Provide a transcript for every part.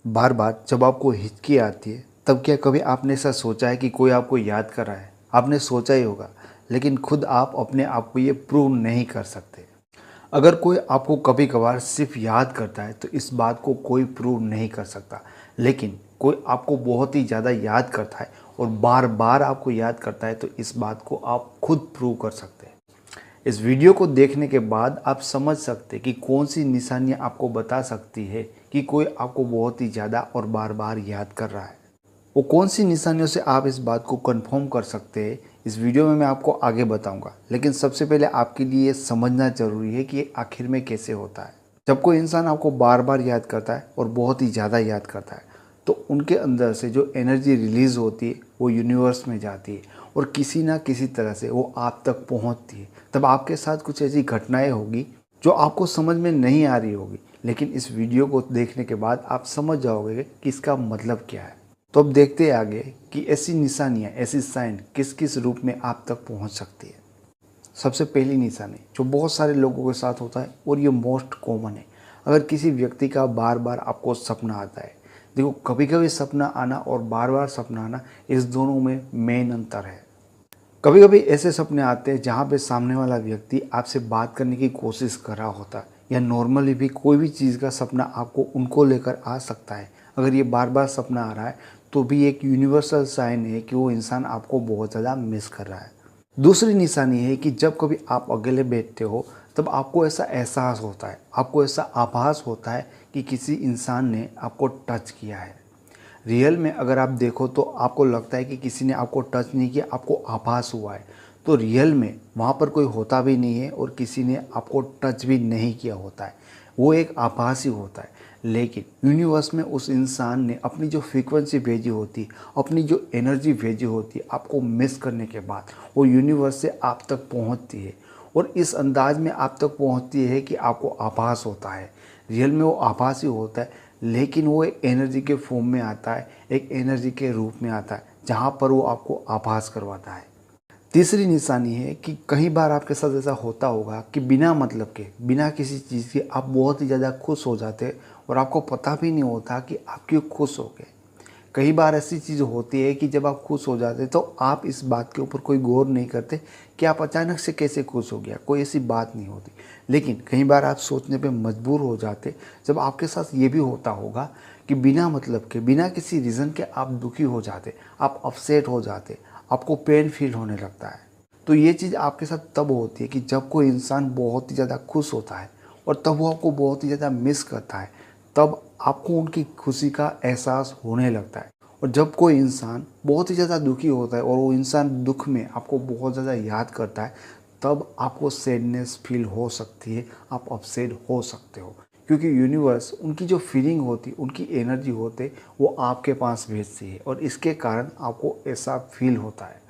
बार बार जब आपको हिचकी आती है तब क्या कभी आपने ऐसा सोचा है कि कोई आपको याद कर रहा है? आपने सोचा ही होगा, लेकिन खुद आप अपने आप को ये प्रूव नहीं कर सकते। अगर कोई आपको कभी कभार सिर्फ याद करता है तो इस बात को कोई प्रूव नहीं कर सकता, लेकिन कोई आपको बहुत ही ज़्यादा याद करता है और बार बार आपको याद करता है तो इस बात को आप खुद प्रूव कर सकते हैं। इस वीडियो को देखने के बाद आप समझ सकते हैं कि कौन सी निशानियां आपको बता सकती है कि कोई आपको बहुत ही ज़्यादा और बार बार याद कर रहा है। वो कौन सी निशानियों से आप इस बात को कंफर्म कर सकते हैं, इस वीडियो में मैं आपको आगे बताऊंगा। लेकिन सबसे पहले आपके लिए ये समझना ज़रूरी है कि ये आखिर में कैसे होता है। जब कोई इंसान आपको बार बार याद करता है और बहुत ही ज़्यादा याद करता है तो उनके अंदर से जो एनर्जी रिलीज़ होती है वो यूनिवर्स में जाती है और किसी ना किसी तरह से वो आप तक पहुंचती है। तब आपके साथ कुछ ऐसी घटनाएं होगी जो आपको समझ में नहीं आ रही होगी, लेकिन इस वीडियो को देखने के बाद आप समझ जाओगे कि इसका मतलब क्या है। तो अब देखते हैं आगे कि ऐसी निशानियाँ, ऐसी साइन किस किस रूप में आप तक पहुँच सकती है। सबसे पहली निशानी जो बहुत सारे लोगों के साथ होता है और ये मोस्ट कॉमन है, अगर किसी व्यक्ति का बार बार आपको सपना आता है। देखो, कभी कभी सपना आना और बार बार सपना आना, इस दोनों में मेन अंतर है। कभी कभी ऐसे सपने आते हैं जहाँ पे सामने वाला व्यक्ति आपसे बात करने की कोशिश कर रहा होता है, या नॉर्मली भी कोई भी चीज़ का सपना आपको उनको लेकर आ सकता है। अगर ये बार बार सपना आ रहा है तो भी एक यूनिवर्सल साइन है कि वो इंसान आपको बहुत ज़्यादा मिस कर रहा है। दूसरी निशानी है कि जब कभी आप अकेले बैठते हो तब आपको ऐसा एहसास होता है, आपको ऐसा आभास होता है कि किसी इंसान ने आपको टच किया है। रियल में अगर आप देखो तो आपको लगता है कि किसी ने आपको टच नहीं किया, आपको आभास हुआ है। तो रियल में वहाँ पर कोई होता भी नहीं है और किसी ने आपको टच भी नहीं किया होता है, वो एक आभास ही होता है। लेकिन यूनिवर्स में उस इंसान ने अपनी जो फ्रीक्वेंसी भेजी होती, अपनी जो एनर्जी भेजी होती, आपको मिस करने के बाद वो यूनिवर्स से आप तक पहुँचती है और इस अंदाज में आप तक पहुँचती है कि आपको आभास होता है। रियल में वो आभास ही होता है, लेकिन वो एक एनर्जी के फॉर्म में आता है, एक एनर्जी के रूप में आता है जहाँ पर वो आपको आभास करवाता है। तीसरी निशानी है कि कई बार आपके साथ ऐसा होता होगा कि बिना मतलब के, बिना किसी चीज़ के आप बहुत ही ज़्यादा खुश हो जाते और आपको पता भी नहीं होता कि आप क्यों खुश हो गए। कई बार ऐसी चीज़ होती है कि जब आप खुश हो जाते तो आप इस बात के ऊपर कोई गौर नहीं करते कि आप अचानक से कैसे खुश हो गया, कोई ऐसी बात नहीं होती। लेकिन कई बार आप सोचने पे मजबूर हो जाते जब आपके साथ ये भी होता होगा कि बिना मतलब के, बिना किसी रीज़न के आप दुखी हो जाते, आप अपसेट हो जाते, आपको पेन फील होने लगता है। तो ये चीज़ आपके साथ तब होती है कि जब कोई इंसान बहुत ही ज़्यादा खुश होता है और तब वो आपको बहुत ही ज़्यादा मिस करता है, तब आपको उनकी खुशी का एहसास होने लगता है। और जब कोई इंसान बहुत ही ज़्यादा दुखी होता है और वो इंसान दुख में आपको बहुत ज़्यादा याद करता है, तब आपको सैडनेस फील हो सकती है, आप अपसेट हो सकते हो। क्योंकि यूनिवर्स उनकी जो फीलिंग होती, उनकी एनर्जी होते, वो आपके पास भेजती है और इसके कारण आपको ऐसा फील होता है।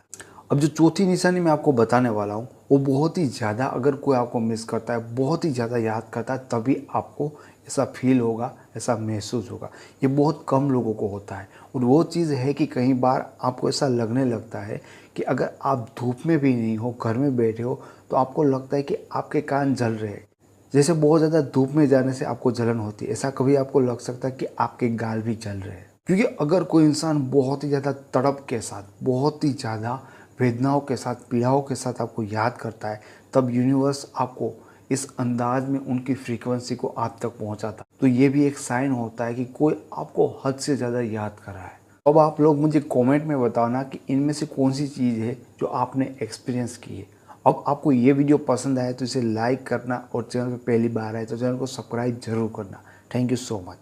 अब जो चौथी निशानी मैं आपको बताने वाला हूँ वो बहुत ही ज़्यादा, अगर कोई आपको मिस करता है, बहुत ही ज़्यादा याद करता है, तभी आपको ऐसा फील होगा, ऐसा महसूस होगा। ये बहुत कम लोगों को होता है और वो चीज़ है कि कई बार आपको ऐसा लगने लगता है कि अगर आप धूप में भी नहीं हो, घर में बैठे हो, तो आपको लगता है कि आपके कान जल रहे हैं। जैसे बहुत ज़्यादा धूप में जाने से आपको जलन होती है, ऐसा कभी आपको लग सकता है कि आपके गाल भी जल रहे हैं। क्योंकि अगर कोई इंसान बहुत ही ज़्यादा तड़प के साथ, बहुत ही ज़्यादा वेदनाओं के साथ, पीड़ाओं के साथ आपको याद करता है, तब यूनिवर्स आपको इस अंदाज में उनकी फ्रीक्वेंसी को आप तक पहुंचाता। तो ये भी एक साइन होता है कि कोई आपको हद से ज़्यादा याद कर रहा है। अब आप लोग मुझे कमेंट में बताना कि इनमें से कौन सी चीज़ है जो आपने एक्सपीरियंस की है। अब आपको ये वीडियो पसंद आए तो इसे लाइक करना और चैनल पर पहली बार आए तो चैनल को सब्सक्राइब जरूर करना। Thank you so much.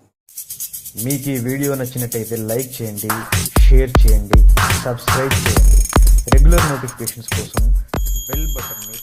మీకు ఈ వీడియో నచ్చినట్లయితే లైక్ చేయండి, షేర్ చేయండి, సబ్స్క్రైబ్ చేయండి. రెగ్యులర్ నోటిఫికేషన్స్ కోసం బెల్ బటన్ని